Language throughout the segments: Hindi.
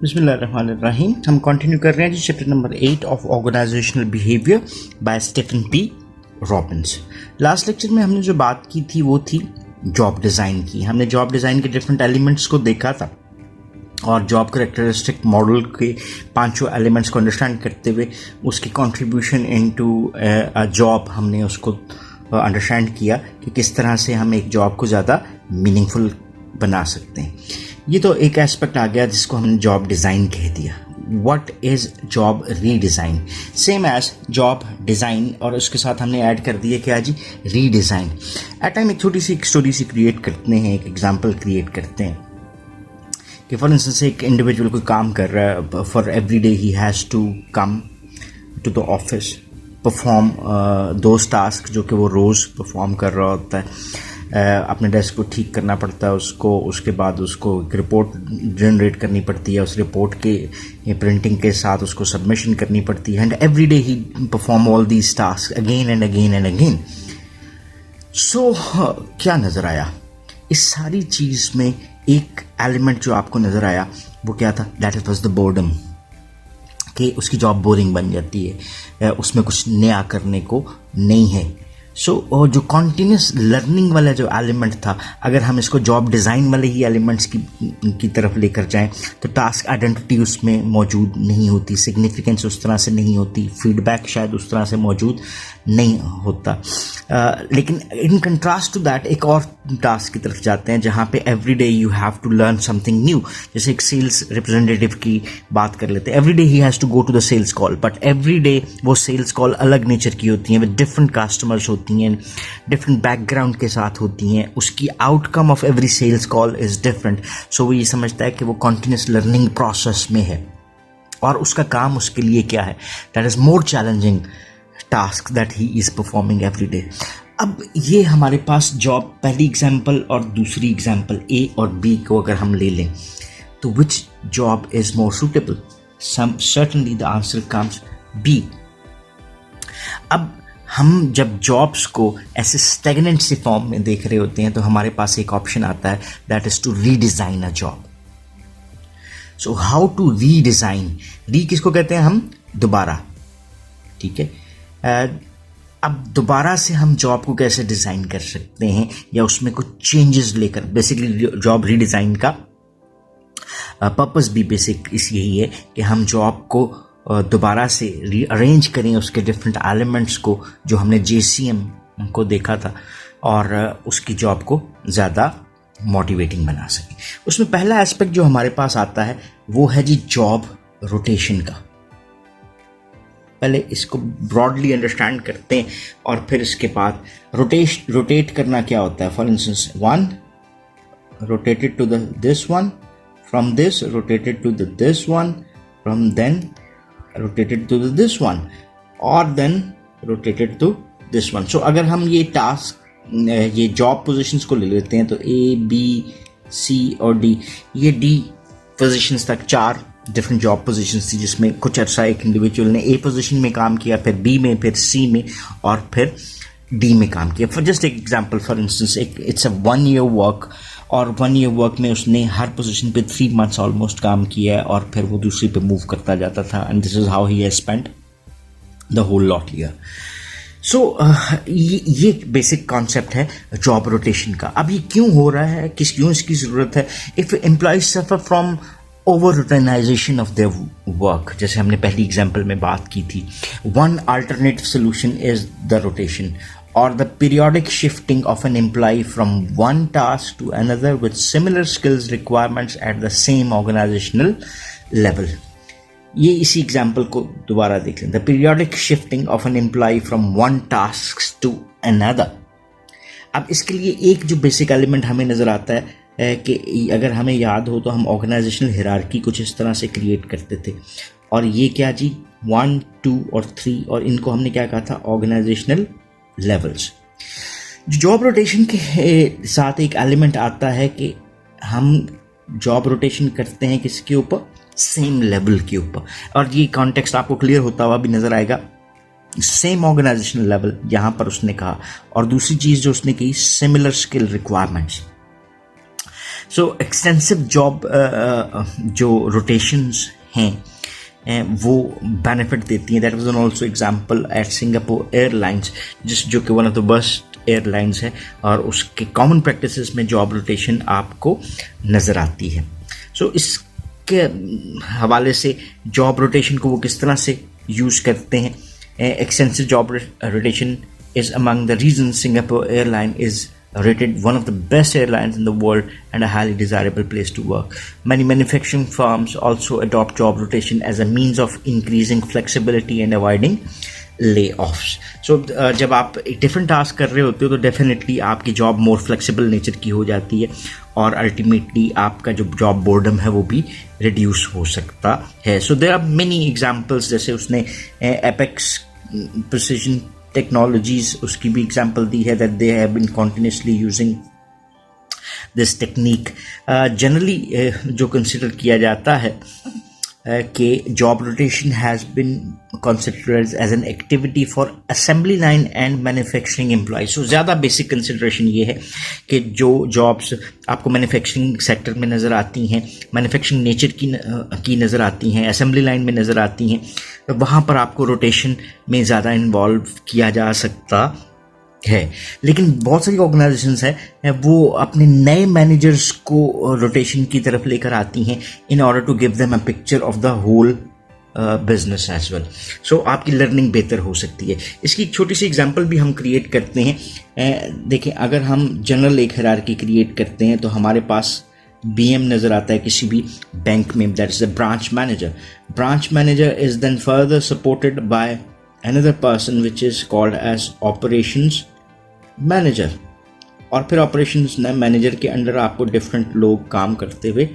बिस्मिल्लाहिर्रहमानिर्रहीम। हम कंटिन्यू कर रहे हैं जी chapter number 8 of organizational behaviour by Stephen P Robbins. Last lecture में हमने जो बात की थी वो थी जॉब डिज़ाइन की। हमने जॉब डिज़ाइन के डिफरेंट एलिमेंट्स को देखा था और जॉब करेक्टरिस्टिक मॉडल के पांचों एलिमेंट्स को अंडरस्टैंड करते हुए उसकी कंट्रीब्यूशन इनटू अ जॉब हमने उसको अंडरस्टैंड किया कि किस तरह से हम एक जॉब को ज़्यादा मीनिंगफुल बना सकते हैं। ये तो एक एस्पेक्ट आ गया जिसको हमने जॉब डिज़ाइन कह दिया। What is job redesign, same as job design, और उसके साथ हमने ऐड कर दिया क्या जी, रीडिज़ाइन। एट टाइम एक छोटी सी एक स्टोरी सी क्रिएट करते हैं, एक एग्जाम्पल क्रिएट करते हैं कि फॉर इंस्टेंस एक इंडिविजुअल कोई काम कर रहा है, for every day he has to come to the office, perform those task जो कि वो रोज़ परफॉर्म कर रहा होता है। अपने डेस्क को ठीक करना पड़ता है उसको, उसके बाद उसको एक रिपोर्ट जनरेट करनी पड़ती है, उस रिपोर्ट के प्रिंटिंग के साथ उसको सबमिशन करनी पड़ती है, and every day he perform all these task again and again and again. So क्या नज़र आया इस सारी चीज़ में? एक एलिमेंट जो आपको नज़र आया वो क्या था? दैट वाज द बोर्डम, कि उसकी जॉब बोरिंग बन जाती है, उसमें कुछ नया करने को नहीं है। सो जो कॉन्टीन्यूस लर्निंग वाला जो एलिमेंट था, अगर हम इसको जॉब डिज़ाइन वाले ही एलिमेंट्स की तरफ लेकर जाएं तो टास्क आइडेंटिटी उसमें मौजूद नहीं होती, सिग्निफिकेंस उस तरह से नहीं होती, फीडबैक शायद उस तरह से मौजूद नहीं होता। लेकिन इन कंट्रास्ट टू दैट एक और टास्क की तरफ जाते हैं जहाँ पे every day you have to learn something new. जैसे एक सेल्स रिप्रेजेंटेटिव की बात कर लेते हैं, every day he has to go to the sales call, but every day वो सेल्स कॉल अलग नेचर की होती हैं, विद डिफरेंट कस्टमर्स होती हैं, डिफरेंट बैकग्राउंड के साथ होती हैं, उसकी outcome of every sales call is different. So वो ये समझता है कि वो कॉन्टिन्यूस लर्निंग प्रोसेस में है और उसका काम उसके लिए क्या है, that is more challenging task that he is performing every day. अब ये हमारे पास जॉब, पहली एग्जाम्पल और दूसरी एग्जाम्पल ए और बी को अगर हम ले लें तो which job is more suitable? Certainly the answer comes B. अब हम जब जॉब्स को ऐसे स्टेगनेंट सी फॉर्म में देख रहे होते हैं तो हमारे पास एक ऑप्शन आता है, that is to redesign a job. So how to redesign, re किसको कहते हैं हम? दोबारा, ठीक है। अब दोबारा से हम जॉब को कैसे डिज़ाइन कर सकते हैं या उसमें कुछ चेंजेस लेकर? बेसिकली जॉब रीडिज़ाइन का पर्पस भी बेसिक इस यही है कि हम जॉब को दोबारा से रीअरेंज करें, उसके डिफरेंट एलिमेंट्स को जो हमने JCM को देखा था, और उसकी जॉब को ज़्यादा मोटिवेटिंग बना सकें। उसमें पहला एस्पेक्ट जो हमारे पास आता है वो है जी जॉब रोटेशन का। पहले इसको ब्रॉडली अंडरस्टैंड करते हैं और फिर इसके बाद रोटेट करना क्या होता है। For instance, one rotated to this one, from this rotated to this one, from then rotated to this one, और then rotated to this one. So अगर हम ये टास्क, ये जॉब पोजीशंस को ले लेते हैं तो A, B, C और D, ये D पोजीशंस तक 4 डिफरेंट जॉब पोजीशंस थी जिसमें कुछ अर्सा एक इंडिविजुअल ने A पोजीशन में काम किया, फिर B में, फिर C में और फिर D में काम किया। फॉर जस्ट एक example, for instance it's a 1 year work, और 1 year वर्क में उसने हर पोजीशन पे 3 months ऑलमोस्ट काम किया है और फिर वो दूसरी पे मूव करता जाता था, and this is how he has spent the whole lot year. So ये बेसिक कॉन्सेप्ट है जॉब रोटेशन का। अब ये क्यों हो रहा है, क्यों इसकी ज़रूरत है? If employees suffer from over routinization of their work, जैसे हमने पहली एग्जाम्पल में बात की थी, one alternative solution is the rotation और the periodic shifting of an employee from one task to another with similar skills requirements at the same organizational level. ये इसी एग्जाम्पल को दोबारा देख लें, the periodic shifting of an employee from one task to another. अब इसके लिए एक जो बेसिक एलिमेंट हमें नज़र आता है कि अगर हमें याद हो तो हम ऑर्गेनाइजेशनल हिरार्की कुछ इस तरह से क्रिएट करते थे, और ये क्या जी, 1, 2 और 3, और इनको हमने क्या कहा था? Organisational levels. जॉब रोटेशन के साथ एक एलिमेंट आता है कि हम जॉब रोटेशन करते हैं किसके ऊपर? सेम लेवल के ऊपर, और ये कॉन्टेक्स्ट आपको क्लियर होता हुआ भी नज़र आएगा। सेम ऑर्गेनाइजेशनल लेवल यहाँ पर उसने कहा, और दूसरी चीज़ जो उसने की, similar skill requirements. So extensive job जो रोटेशंस हैं वो बेनिफिट देती हैं. That was also example at Singapore airlines, जो कि one of the best airlines है, और उसके कॉमन प्रैक्टिसेस में जॉब रोटेशन आपको नज़र आती है. सो इसके हवाले से जॉब रोटेशन को वो किस तरह से यूज़ करते हैं. Extensive job rotation is among the reason Singapore airline is rated one of the best airlines in the world and a highly desirable place to work. Many manufacturing firms also adopt job rotation as a means of increasing flexibility and avoiding layoffs. So जब आप एक डिफरेंट टास्क कर रहे होते हो तो डेफिनेटली आपकी जॉब मोर फ्लेक्सिबल नेचर की हो जाती है, और अल्टीमेटली आपका जो जॉब बोर्डम है वो भी रिड्यूस हो सकता है. So there are many examples, जैसे उसने एपेक्स प्रिसिजन टेक्नोलॉजीज उसकी भी एग्जाम्पल दी है, that they have been continuously using this technique. Generally जो कंसिडर किया जाता है कि job rotation has been considered as an activity for assembly line and manufacturing employees. So ज़्यादा बेसिक कंसिडरेशन ये है कि जो जॉब्स आपको मैन्युफैक्चरिंग सेक्टर में नज़र आती हैं, मैन्युफैक्चरिंग नेचर की नज़र आती हैं, असेंबली लाइन में नज़र आती हैं, तो वहाँ पर आपको रोटेशन में ज़्यादा इन्वॉल्व किया जा सकता है. लेकिन बहुत सारी ऑर्गेनाइजेशंस हैं वो अपने नए मैनेजर्स को रोटेशन की तरफ लेकर आती हैं in order to give them a picture of the whole business as well. So आपकी लर्निंग बेहतर हो सकती है. इसकी एक छोटी सी एग्जांपल भी हम क्रिएट करते हैं. देखिए, अगर हम जनरल एक हायरार्की क्रिएट करते हैं तो हमारे पास BM नज़र आता है किसी भी बैंक में, that is the branch manager. Branch manager is then further supported by another person which is called as operations manager. और फिर ऑपरेशंस मैनेजर के अंडर आपको डिफरेंट लोग काम करते हुए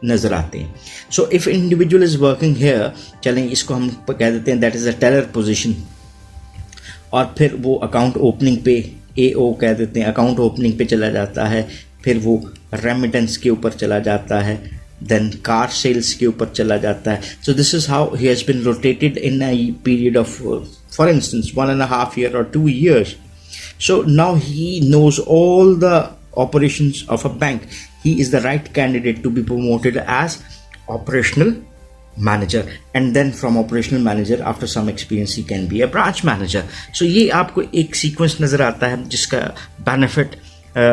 नज़र आते हैं. So if individual is working here, चलें इसको हम कह देते हैं that is a teller position, और फिर वो अकाउंट ओपनिंग पे AO कह देते हैं, अकाउंट ओपनिंग पे चला जाता है, फिर वो रेमिटेंस के ऊपर चला जाता है, देन कार सेल्स के ऊपर चला जाता है. So this is how he has been rotated in a period of for instance 1.5 year or 2 years. So now he knows all the operations of a bank. He is the right candidate to be promoted as operational manager, and then from operational manager after some experience he can be a branch manager. So ये आपको एक सीक्वेंस नज़र आता है जिसका बेनिफिट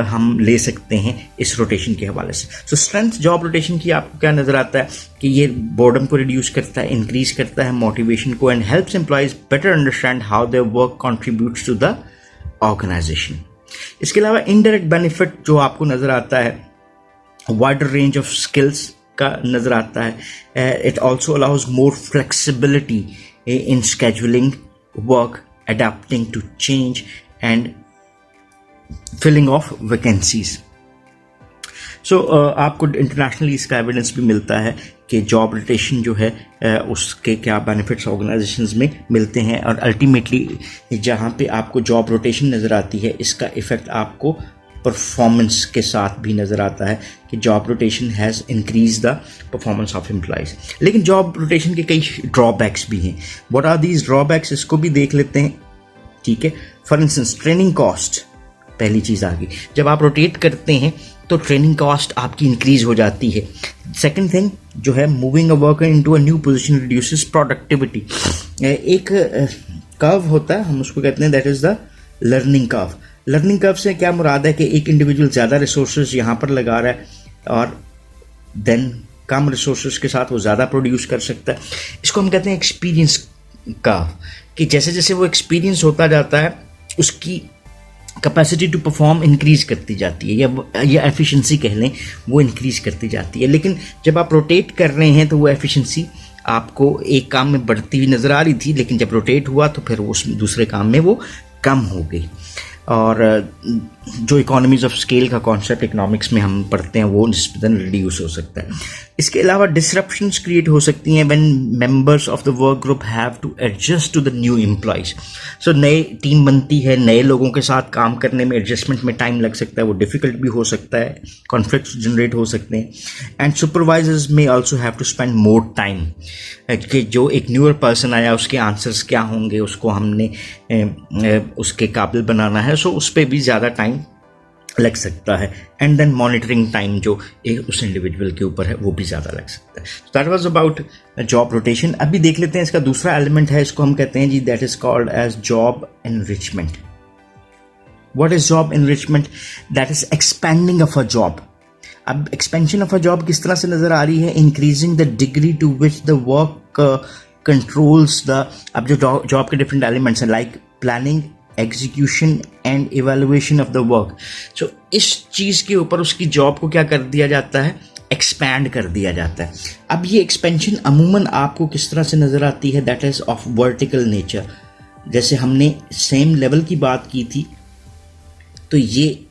हम ले सकते हैं इस रोटेशन के हवाले से. सो स्ट्रेंथ जॉब रोटेशन की आपको क्या नज़र आता है कि ये बोर्डम को रिड्यूस करता है, इंक्रीज करता है मोटिवेशन को, and helps employees better understand how their work contributes to the organisation. इसके अलावा इनडायरेक्ट बेनिफिट जो आपको नज़र आता है, वाइडर रेंज ऑफ स्किल्स का नज़र आता है. It also allows more flexibility in scheduling work, adapting to change and filling of vacancies. So आपको इंटरनेशनली इसका एविडेंस भी मिलता है कि जॉब रोटेशन जो है उसके क्या बेनिफिट्स ऑर्गेनाइजेशंस में मिलते हैं, और अल्टीमेटली जहाँ पे आपको जॉब रोटेशन नज़र आती है इसका इफ़ेक्ट आपको परफॉर्मेंस के साथ भी नज़र आता है कि job rotation has increase the performance of employees. लेकिन जॉब रोटेशन के कई ड्रॉबैक्स भी हैं. व्हाट आर दीज ड्रॉबैक्स, इसको भी देख लेते हैं. ठीक है, फॉर इंस्टेंस ट्रेनिंग कॉस्ट पहली चीज़ आ गई. जब आप रोटेट करते हैं तो ट्रेनिंग कॉस्ट आपकी इंक्रीज हो जाती है. सेकंड थिंग जो है, moving a worker into a new position reduces productivity. एक कर्व होता है, हम उसको कहते हैं that is the learning curve. Learning curve से क्या मुराद है कि एक इंडिविजुअल ज़्यादा रिसोर्सेज यहाँ पर लगा रहा है और देन कम रिसोर्सेज के साथ वो ज़्यादा प्रोड्यूस कर सकता है. इसको हम कहते हैं एक्सपीरियंस कर्व, कि जैसे जैसे वो एक्सपीरियंस होता जाता है उसकी कैपेसिटी टू परफॉर्म इंक्रीज करती जाती है, या एफिशिएंसी कह लें, वो इंक्रीज करती जाती है. लेकिन जब आप रोटेट कर रहे हैं तो वो एफिशिएंसी आपको एक काम में बढ़ती हुई नज़र आ रही थी, लेकिन जब रोटेट हुआ तो फिर उस दूसरे काम में वो कम हो गई. और जो इकोनॉमीज ऑफ स्केल का कॉन्सेप्ट इकोनॉमिक्स में हम पढ़ते हैं वो निस्बतन रिड्यूस हो सकता है. इसके अलावा डिसरप्शंस क्रिएट हो सकती हैं when members of the work group have to adjust to the new employees. So नए टीम बनती है, नए लोगों के साथ काम करने में एडजस्टमेंट में टाइम लग सकता है, वो डिफ़िकल्ट भी हो सकता है, कॉन्फ्लिक्ट्स जनरेट हो सकते हैं. And supervisors may also have to spend more time, कि जो एक न्यूअर पर्सन आया उसके आंसर्स क्या होंगे, उसको हमने उसके काबिल बनाना है, सो उस पर भी ज़्यादा टाइम लग सकता है, एंड देन मॉनिटरिंग टाइम जो एक उस इंडिविजुअल के ऊपर है वो भी ज़्यादा लग सकता है. That was about job rotation. अभी देख लेते हैं इसका दूसरा एलिमेंट है, इसको हम कहते हैं जी that is called as job enrichment. What is job enrichment? That is expanding of a job. अब एक्सपेंशन ऑफ अ जॉब किस तरह से नजर आ रही है? Increasing the degree to which the work controls the. अब जो जॉब के डिफरेंट एलिमेंट्स हैं like planning, execution and evaluation of the work. So इस चीज़ के ऊपर उसकी जॉब को क्या कर दिया जाता है? एक्सपैंड कर दिया जाता है. अब ये एक्सपेंशन अमूमन आपको किस तरह से नज़र आती है? That is of vertical nature. जैसे हमने सेम लेवल की बात की थी, तो ये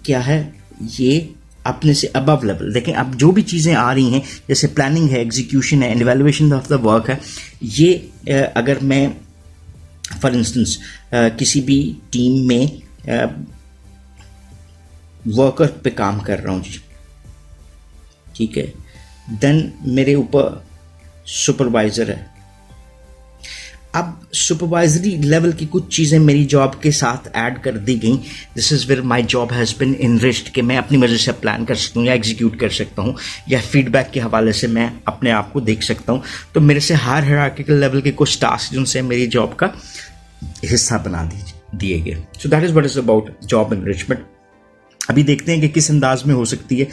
क्या है? ये अपने से अबव लेवल. देखें अब जो भी चीज़ें आ रही हैं, जैसे प्लानिंग है, एग्जीक्यूशन है and evaluation of the work है, ये अगर मैं फॉर इंस्टेंस किसी भी टीम में वर्कर पे काम कर रहा हूँ जी, ठीक है, देन मेरे ऊपर सुपरवाइज़र है. अब सुपरवाइजरी लेवल की कुछ चीज़ें मेरी जॉब के साथ ऐड कर दी गई. This is where my job has been enriched कि मैं अपनी मर्जी से प्लान कर सकता हूँ या एग्जीक्यूट कर सकता हूँ, या फीडबैक के हवाले से मैं अपने आप को देख सकता हूँ. तो मेरे से हायर हायरार्किकल लेवल के कुछ टास्क जिनसे मेरी जॉब का हिस्सा बना दिए गए. So that is what is about job enrichment. अभी देखते हैं कि किस अंदाज में हो सकती है.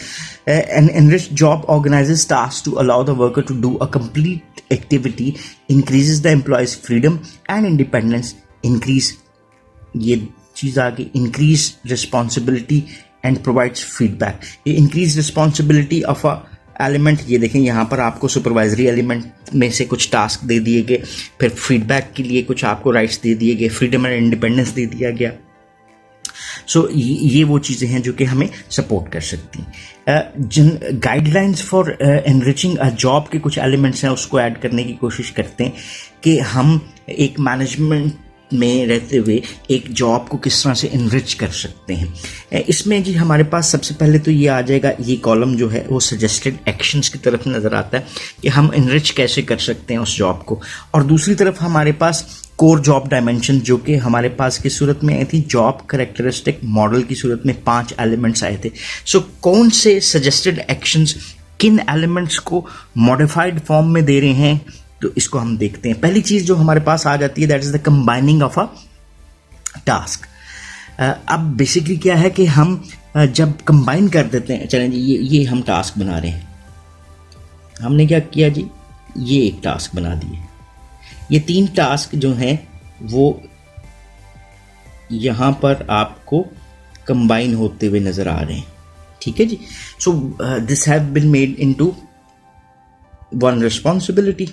An enriched job organizes task to allow the worker to do a complete activity, increases the employee's freedom and independence, increase, ये चीज़ आगे, increase responsibility and provides feedback. ये increase responsibility of a element, ये देखें यहाँ पर आपको सुपरवाइजरी एलिमेंट में से कुछ टास्क दे दिए गए, फिर फीडबैक के लिए कुछ आपको राइट्स दे दिए गए, फ्रीडम एंड इंडिपेंडेंस दे दिया गया. सो ये वो चीज़ें हैं जो कि हमें सपोर्ट कर सकती हैं. जिन guidelines for enriching a job के कुछ एलिमेंट्स हैं उसको ऐड करने की कोशिश करते हैं कि हम एक मैनेजमेंट में रहते हुए एक जॉब को किस तरह से इनरिच कर सकते हैं. इसमें जी हमारे पास सबसे पहले तो ये आ जाएगा, ये कॉलम जो है वो सजेस्टेड एक्शंस की तरफ नज़र आता है कि हम इनरिच कैसे कर सकते हैं उस जॉब को. और दूसरी तरफ हमारे पास कोर जॉब डायमेंशन जो कि हमारे पास किस सूरत में आई थी? जॉब करेक्टरिस्टिक मॉडल की सूरत में 5 एलिमेंट्स आए थे. सो कौन से सजेस्टेड एक्शंस किन एलिमेंट्स को मॉडिफाइड फॉर्म में दे रहे हैं, तो इसको हम देखते हैं. पहली चीज़ जो हमारे पास आ जाती है that is the combining of a task. अब बेसिकली क्या है कि हम जब कंबाइन कर देते हैं, चलें जी ये हम टास्क बना रहे हैं, हमने क्या किया जी, ये एक टास्क बना दिए. ये 3 टास्क जो हैं वो यहाँ पर आपको कंबाइन होते हुए नज़र आ रहे हैं, ठीक है जी. So this have been made into one responsibility.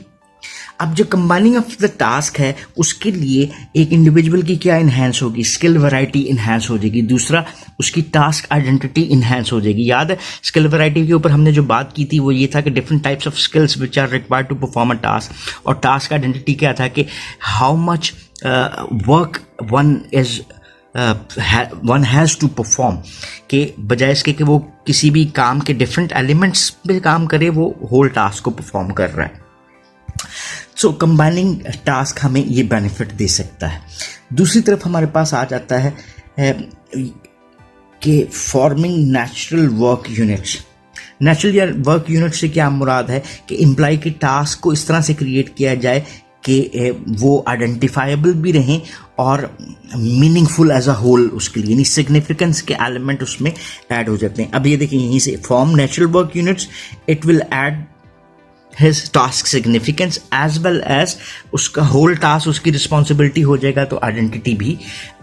अब जो कंबाइनिंग ऑफ द टास्क है उसके लिए एक इंडिविजुअल की क्या इन्हेंस होगी? स्किल वैरायटी इन्हेंस हो जाएगी. दूसरा, उसकी टास्क आइडेंटिटी इन्हेंस हो जाएगी. याद है स्किल वैरायटी के ऊपर हमने जो बात की थी वो ये था कि different types of skills which are required to perform a task. और टास्क आइडेंटिटी क्या था कि how much work one has to perform, के बजाय इसके कि वो किसी भी काम के डिफरेंट एलिमेंट्स पे काम करे, वो होल टास्क को परफॉर्म कर रहा है. सो कंबाइनिंग टास्क हमें ये बेनिफिट दे सकता है. दूसरी तरफ हमारे पास आ जाता है कि forming natural work units. Natural work unit से क्या मुराद है कि एम्प्लॉय के टास्क को इस तरह से क्रिएट किया जाए कि वो आइडेंटिफाइबल भी रहें और मीनिंगफुल एज अ होल उसके लिए, यानी सिग्निफिकेंस के एलिमेंट उसमें ऐड हो जाते हैं. अब ये देखिए यहीं से form natural work units, it will add his task significance as well as उसका होल टास्क उसकी रिस्पॉन्सिबिलिटी हो जाएगा, तो आइडेंटिटी भी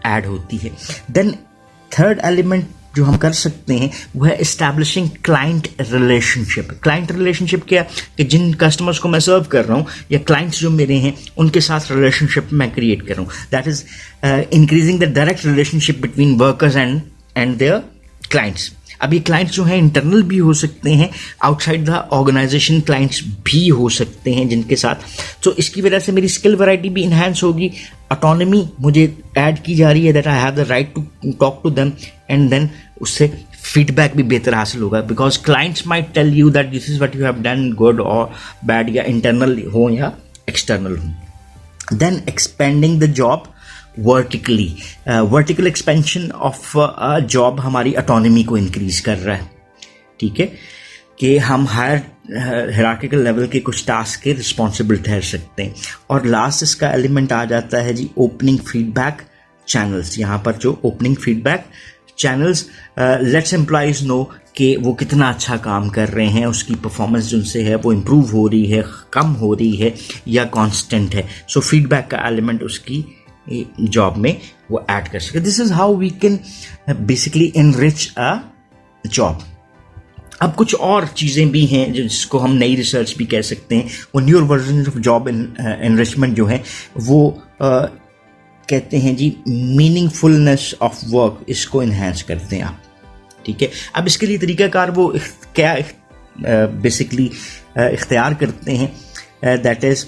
ऐड होती है. देन थर्ड एलिमेंट जो हम कर सकते हैं वो है establishing client relationship. Client relationship क्या, कि जिन कस्टमर्स को मैं सर्व कर रहा हूँ या क्लाइंट्स जो मेरे हैं उनके साथ रिलेशनशिप मैं क्रिएट कर रहा हूँ. That is increasing the direct relationship between workers and their clients. अब ये क्लाइंट्स जो हैं इंटरनल भी हो सकते हैं, आउटसाइड द ऑर्गेनाइजेशन क्लाइंट्स भी हो सकते हैं जिनके साथ. तो इसकी वजह से मेरी स्किल वैरायटी भी इन्हांस होगी, ऑटोनॉमी मुझे ऐड की जा रही है, that I have the right to talk to them, and then उससे फीडबैक भी बेहतर हासिल होगा, because clients might tell you that this is what you have done good और बैड, या इंटरनल हो या एक्सटर्नल हो. Then expanding the job vertical expansion of job हमारी ऑटोनॉमी को इंक्रीज कर रहा है, ठीक है, कि हम हायर हायरार्किकल लेवल के कुछ टास्क के रिस्पॉन्सिबल ठहर सकते हैं। और लास्ट इसका एलिमेंट आ जाता है जी ओपनिंग फीडबैक चैनल्स। यहाँ पर जो opening feedback channels lets employees know कि वो कितना अच्छा काम कर रहे हैं, उसकी परफॉर्मेंस जो उनसे है वो इम्प्रूव हो रही है, कम हो रही है या कांस्टेंट है। सो फीडबैक का एलिमेंट उसकी जॉब में वो ऐड कर सके। This is how we can basically enrich a job. अब कुछ और चीज़ें भी हैं जिसको हम नई रिसर्च भी कह सकते हैं। वो newer version of job enrichment जो है वो कहते हैं जी मीनिंगफुलनेस ऑफ वर्क, इसको इन्हेंस करते हैं आप, ठीक है। अब इसके लिए तरीक़ाकार वो क्या बेसिकली इख्तियार करते हैं, दैट इज़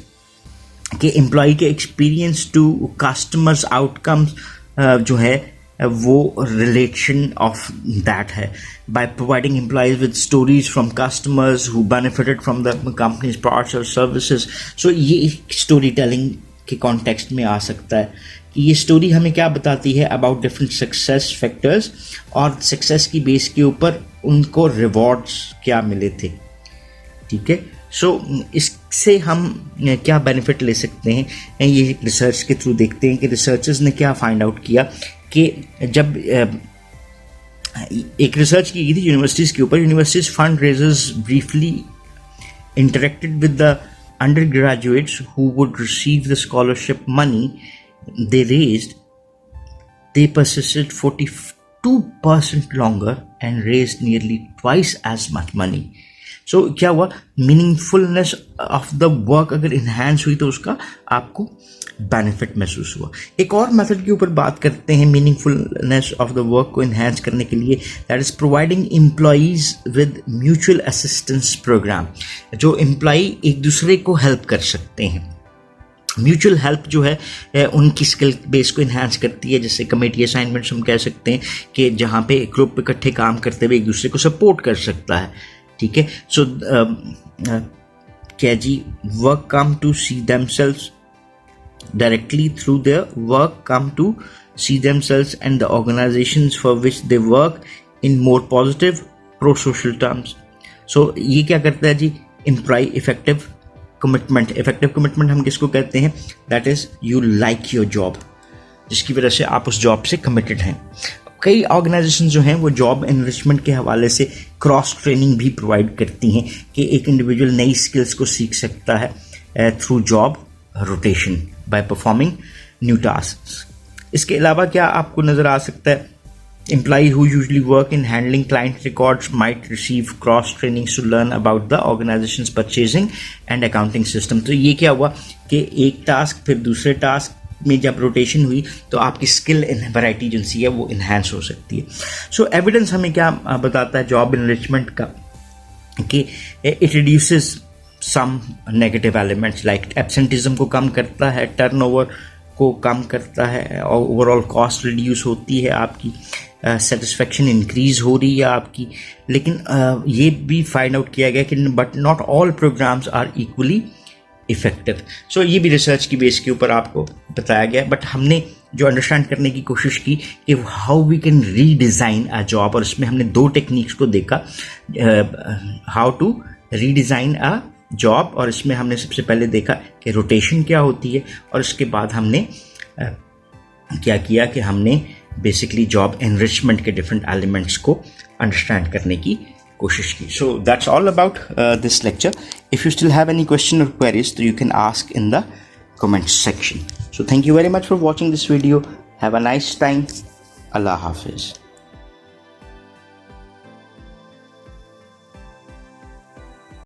कि एम्प्लॉय के एक्सपीरियंस टू कस्टमर्स आउटकम्स जो है वो रिलेशन ऑफ दैट है, by providing employees with stories from customers who benefited from the companies products और सर्विसेज। सो ये स्टोरी टेलिंग के कॉन्टेक्स्ट में आ सकता है कि ये स्टोरी हमें क्या बताती है अबाउट डिफरेंट सक्सेस फैक्टर्स, और सक्सेस की बेस के ऊपर उनको रिवॉर्ड्स क्या मिले थे, ठीक है। सो इससे हम क्या बेनिफिट ले सकते हैं, ये रिसर्च के थ्रू देखते हैं कि रिसर्चर्स ने क्या फाइंड आउट किया कि जब एक रिसर्च की गई थी यूनिवर्सिटीज़ के ऊपर। Universities fund raisers briefly interacted with the undergraduates who would receive the scholarship money they raised. They persisted 42% longer and raised nearly twice as much money. So क्या हुआ, मीनिंगफुलनेस ऑफ द वर्क अगर इन्हांस हुई तो उसका आपको बेनिफिट महसूस हुआ। एक और मेथड के ऊपर बात करते हैं मीनिंगफुलनेस ऑफ द वर्क को इन्हांस करने के लिए, that is providing employees with mutual assistance programme. जो एम्प्लॉय एक दूसरे को हेल्प कर सकते हैं, म्यूचुअल हेल्प जो है उनकी स्किल बेस को इन्हांस करती है। जैसे कमेटी असाइनमेंट्स हम कह सकते हैं कि जहाँ पे ग्रुप इकट्ठे काम करते हुए एक दूसरे को सपोर्ट कर सकता है, ठीक है। सो क्या जी, work come to see themselves directly through their work come to see themselves and the organizations for which they work in more positive pro-social terms. So ये क्या करता है जी, employee effective commitment हम किसको कहते हैं, that is you like your job, जिसकी वजह से आप उस जॉब से कमिटेड हैं। कई ऑर्गेनाइजेशन जो हैं वो जॉब एनरिचमेंट के हवाले से क्रॉस ट्रेनिंग भी प्रोवाइड करती हैं कि एक इंडिविजुअल नई स्किल्स को सीख सकता है through job rotation by performing new tasks. इसके अलावा क्या आपको नज़र आ सकता है, employee who usually work in handling client records might receive cross trainings to learn about the organization's purchasing and accounting system. तो ये क्या हुआ कि एक टास्क फिर दूसरे टास्क में जब रोटेशन हुई तो आपकी स्किल इन वैरायटी जो है वो इन्हांस हो सकती है। सो एविडेंस हमें क्या बताता है जॉब एनरिचमेंट का, कि it reduces some negative elements like absenteeism को कम करता है, टर्नओवर को कम करता है, और ओवरऑल कॉस्ट रिड्यूस होती है, आपकी सेटिस्फेक्शन इंक्रीज हो रही है आपकी। लेकिन ये भी फाइंड आउट किया गया कि but not all programmes are equally effective. So ये भी रिसर्च की बेस के ऊपर आपको बताया गया, बट हमने जो अंडरस्टैंड करने की कोशिश की कि how we can redesign a job, और इसमें हमने दो टेक्निक्स को देखा, how to redesign a job, और इसमें हमने सबसे पहले देखा कि रोटेशन क्या होती है, और इसके बाद हमने क्या किया कि हमने बेसिकली जॉब एनरिचमेंट के डिफरेंट एलिमेंट्स को अंडरस्टैंड करने की कोशिश की। So that's all about this lecture. If you still have any question or queries तो you can ask in the comment section. So thank you very much for watching this video. Have a nice time. अल्लाह हाफिज़।